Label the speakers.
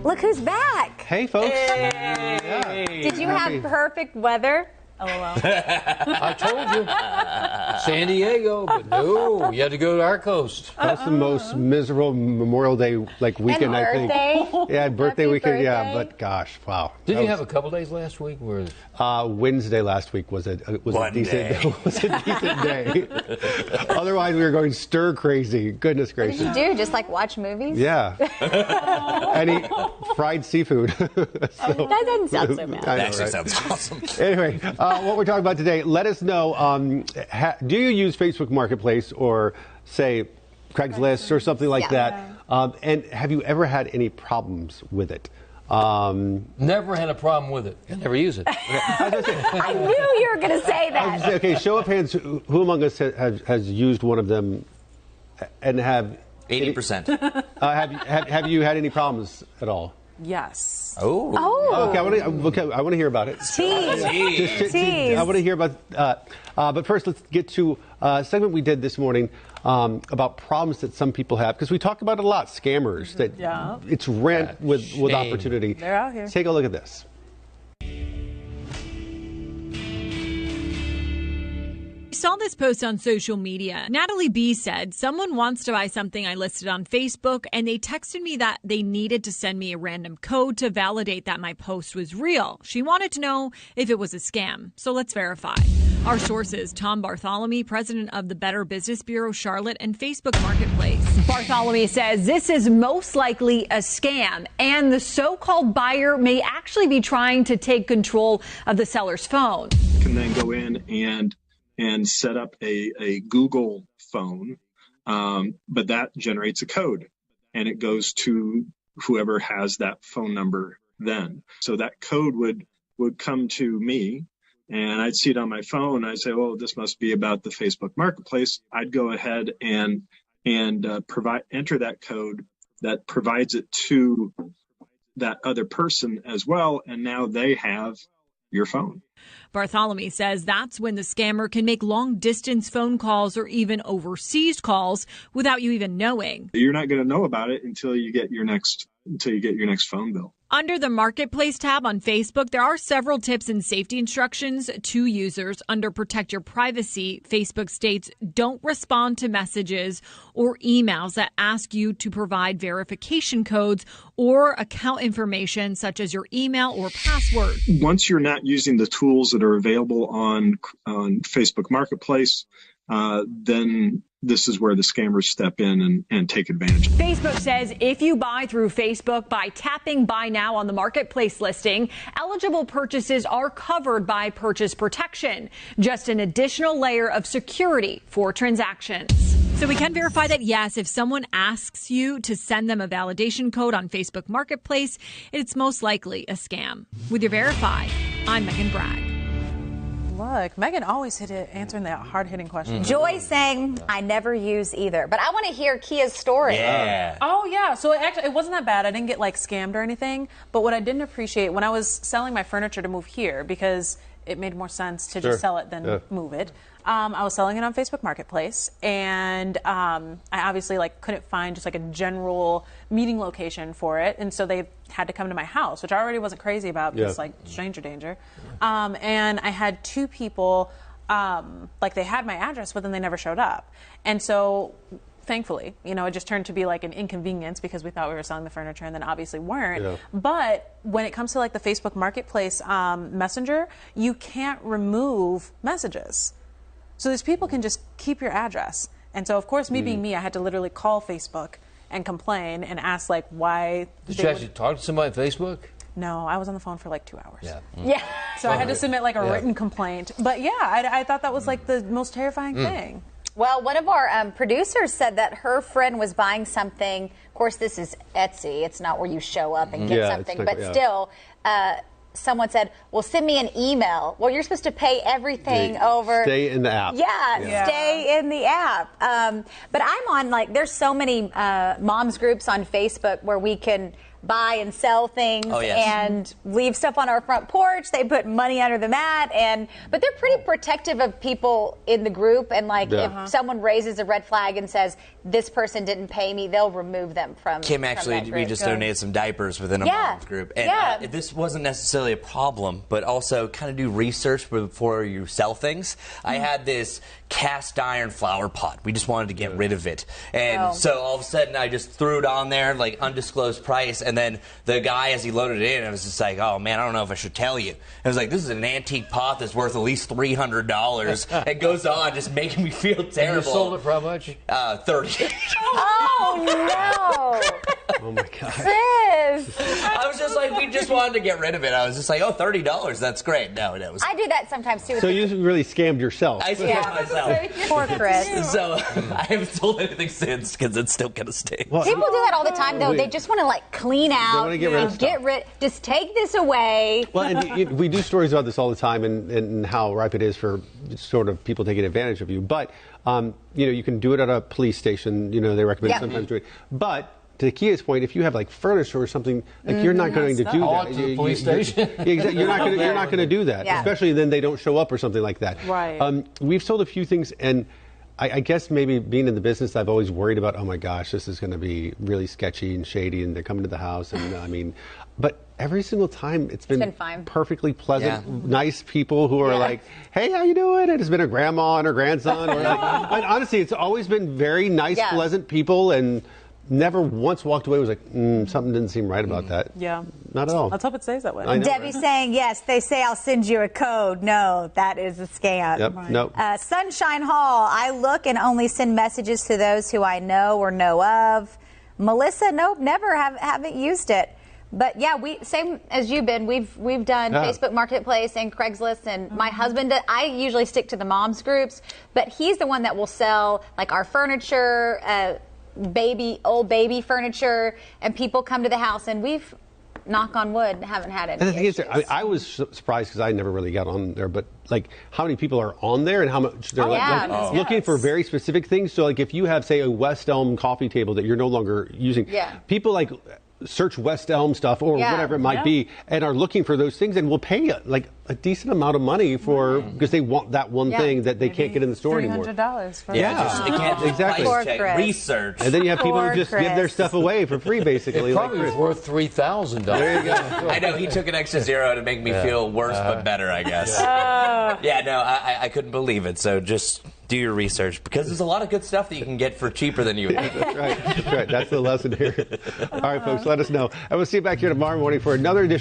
Speaker 1: Look who's back.
Speaker 2: Hey, folks.
Speaker 3: Hey.
Speaker 2: Yeah.
Speaker 1: Did you have perfect weather?
Speaker 3: LOL.
Speaker 4: I told you. San Diego, but no, you had to go to our coast.
Speaker 2: That's the most miserable Memorial Day weekend, I think. Yeah, birthday
Speaker 1: Happy
Speaker 2: weekend. Yeah,
Speaker 1: birthday.
Speaker 2: but gosh, wow.
Speaker 4: Didn't you have a couple days last week where
Speaker 2: Wednesday last week was a decent day. Otherwise, we were going stir crazy. Goodness
Speaker 1: What
Speaker 2: gracious.
Speaker 1: did you do? Just watch movies?
Speaker 2: Yeah. And eat fried seafood.
Speaker 1: That doesn't sound so bad.
Speaker 2: I know,
Speaker 5: That actually
Speaker 2: right?
Speaker 5: sounds awesome.
Speaker 2: Anyway, what we're talking about today, let us know, do you use Facebook Marketplace or, say, Craigslist or something like that? And have you ever had any problems with it?
Speaker 4: never had a problem with it. I never use it.
Speaker 1: I knew you were going to say that.
Speaker 2: Okay, show of hands, who among us has used one of them and have...
Speaker 5: 80%.
Speaker 2: Have you had any problems at all?
Speaker 3: Yes.
Speaker 5: Oh.
Speaker 2: Okay, I want to hear about it.
Speaker 1: Tease.
Speaker 2: I want to hear about. But first, let's get to a segment we did this morning about problems that some people have, because we talk about it a lot. Scammers that it's rent with opportunity.
Speaker 3: They're out here.
Speaker 2: Take a look at this.
Speaker 6: I saw this post on social media. Natalie B said, someone wants to buy something I listed on Facebook, and they texted me that they needed to send me a random code to validate that my post was real. She wanted to know if it was a scam. So let's verify. Our sources, Tom Bartholomew, president of the Better Business Bureau Charlotte and Facebook Marketplace.
Speaker 7: Bartholomew says this is most likely a scam, and the so-called buyer may actually be trying to take control of the seller's phone.
Speaker 8: Can then go in and set up a Google phone, but that generates a code, and it goes to whoever has that phone number then. So that code would come to me, and I'd see it on my phone. I'd say, "Oh, this must be about the Facebook Marketplace." I'd go ahead and enter that code that provides it to that other person as well, and now they have your phone.
Speaker 6: Bartholomew says that's when the scammer can make long-distance phone calls or even overseas calls without you even knowing.
Speaker 8: You're not going to know about it until you get your next phone bill.
Speaker 6: Under the Marketplace tab on Facebook, there are several tips and safety instructions to users. Under Protect Your Privacy, Facebook states don't respond to messages or emails that ask you to provide verification codes or account information such as your email or password.
Speaker 8: Once you're not using the tools that are available on Facebook Marketplace, then this is where the scammers step in and take advantage.
Speaker 7: Facebook says if you buy through Facebook by tapping Buy Now on the Marketplace listing, eligible purchases are covered by purchase protection, just an additional layer of security for transactions.
Speaker 6: So we can verify that, yes, if someone asks you to send them a validation code on Facebook Marketplace, it's most likely a scam. With your Verify, I'm Megan Bragg.
Speaker 3: Look, Megan always hit it answering that hard-hitting question.
Speaker 1: Joy saying, I never use either. But I want to hear Kia's story.
Speaker 5: Yeah.
Speaker 3: Oh, yeah. So it wasn't that bad. I didn't get scammed or anything. But what I didn't appreciate when I was selling my furniture to move here, because it made more sense to just sell it than move it. I was selling it on Facebook Marketplace, and I obviously couldn't find just a general meeting location for it, and so they had to come to my house, which I already wasn't crazy about because stranger danger. And I had two people, they had my address, but then they never showed up, and so thankfully, it just turned to be an inconvenience because we thought we were selling the furniture and then obviously weren't. Yeah. But when it comes to the Facebook Marketplace Messenger, you can't remove messages. So these people can just keep your address. And so, of course, me being me, I had to literally call Facebook and complain and ask, why.
Speaker 4: Did you actually talk to somebody on Facebook?
Speaker 3: No, I was on the phone for 2 hours.
Speaker 1: Yeah.
Speaker 3: So I had to submit a written complaint. But yeah, I thought that was the most terrifying thing.
Speaker 1: Well, one of our producers said that her friend was buying something. Of course, this is Etsy. It's not where you show up and get something. But still, someone said, well, send me an email. Well, you're supposed to pay everything over.
Speaker 2: Stay in the app.
Speaker 1: Yeah, stay in the app. But I'm on, there's so many moms groups on Facebook where we can buy and sell things and leave stuff on our front porch. They put money under the mat, but they're pretty protective of people in the group. And like if someone raises a red flag and says this person didn't pay me, they'll remove them from.
Speaker 5: Kim, actually, we just donated some diapers within a mom's group, and this wasn't necessarily a problem, but also kind of do research before you sell things. I had this cast iron flower pot. We just wanted to get rid of it, and so all of a sudden I just threw it on there, like undisclosed price. And then the guy, as he loaded it in, I was just like, oh man, I don't know if I should tell you. I was like, this is an antique pot that's worth at least $300. It goes on, just making me feel terrible.
Speaker 4: And you sold it for how much?
Speaker 5: 30.
Speaker 1: Oh no!
Speaker 2: Oh my God.
Speaker 1: Sis!
Speaker 5: I was just like, we just wanted to get rid of it. I was just like, oh, $30, that's great. No, it was.
Speaker 1: I do that sometimes too.
Speaker 2: So you really scammed yourself.
Speaker 5: I scammed myself.
Speaker 1: Poor Chris.
Speaker 5: So I haven't sold anything since because it's still gonna stay.
Speaker 2: Well,
Speaker 1: people do that all the time, though. They just want to like clean out, get rid. Just take this away.
Speaker 2: Well, and we do stories about this all the time, and how ripe it is for sort of people taking advantage of you. But you can do it at a police station. They recommend sometimes doing it. But to Kia's point, if you have like furniture or something, like you're not going to do that.
Speaker 4: To the police station.
Speaker 2: You're not going to do that, especially then they don't show up or something like that.
Speaker 3: Right.
Speaker 2: We've sold a few things, and I guess maybe being in the business, I've always worried about, oh my gosh, this is going to be really sketchy and shady, and they're coming to the house, and but every single time it's been
Speaker 1: fine.
Speaker 2: Perfectly pleasant, nice people who are like, hey, how you doing? And it's been a grandma and her grandson. Or and honestly, it's always been very nice, pleasant people, and never once walked away was like, something didn't seem right about that.
Speaker 3: Yeah.
Speaker 2: Not at all.
Speaker 3: Let's hope it stays that way.
Speaker 2: I know,
Speaker 1: Debbie's saying, yes, they say I'll send you a code. No, that is a scam.
Speaker 2: Yep. Right. Nope.
Speaker 1: Sunshine Hall, I look and only send messages to those who I know or know of. Melissa, nope, never haven't used it. But yeah, same as you, Ben. We've done Facebook Marketplace and Craigslist, and my husband. I usually stick to the moms groups, but he's the one that will sell like our furniture, old baby furniture, and people come to the house, and we've, knock on wood, haven't had any.
Speaker 2: And the thing is, I was surprised because I never really got on there, but like how many people are on there and how much they're looking for very specific things. So like if you have, say, a West Elm coffee table that you're no longer using, people like search West Elm stuff or whatever it might be and are looking for those things and will pay like a decent amount of money for because they want that one thing that they can't get in the store anymore.
Speaker 3: $300 for
Speaker 5: it can't
Speaker 2: exactly.
Speaker 5: Price check, research.
Speaker 2: And then you have people who just give their stuff away for free, basically.
Speaker 4: It probably was worth $3,000.
Speaker 2: There you go.
Speaker 5: I know he took an extra zero to make me feel worse but better, I guess. I couldn't believe it. So just do your research because there's a lot of good stuff that you can get for cheaper than you would.
Speaker 2: That's right. That's the lesson here. All right, folks, let us know. And we'll see you back here tomorrow morning for another edition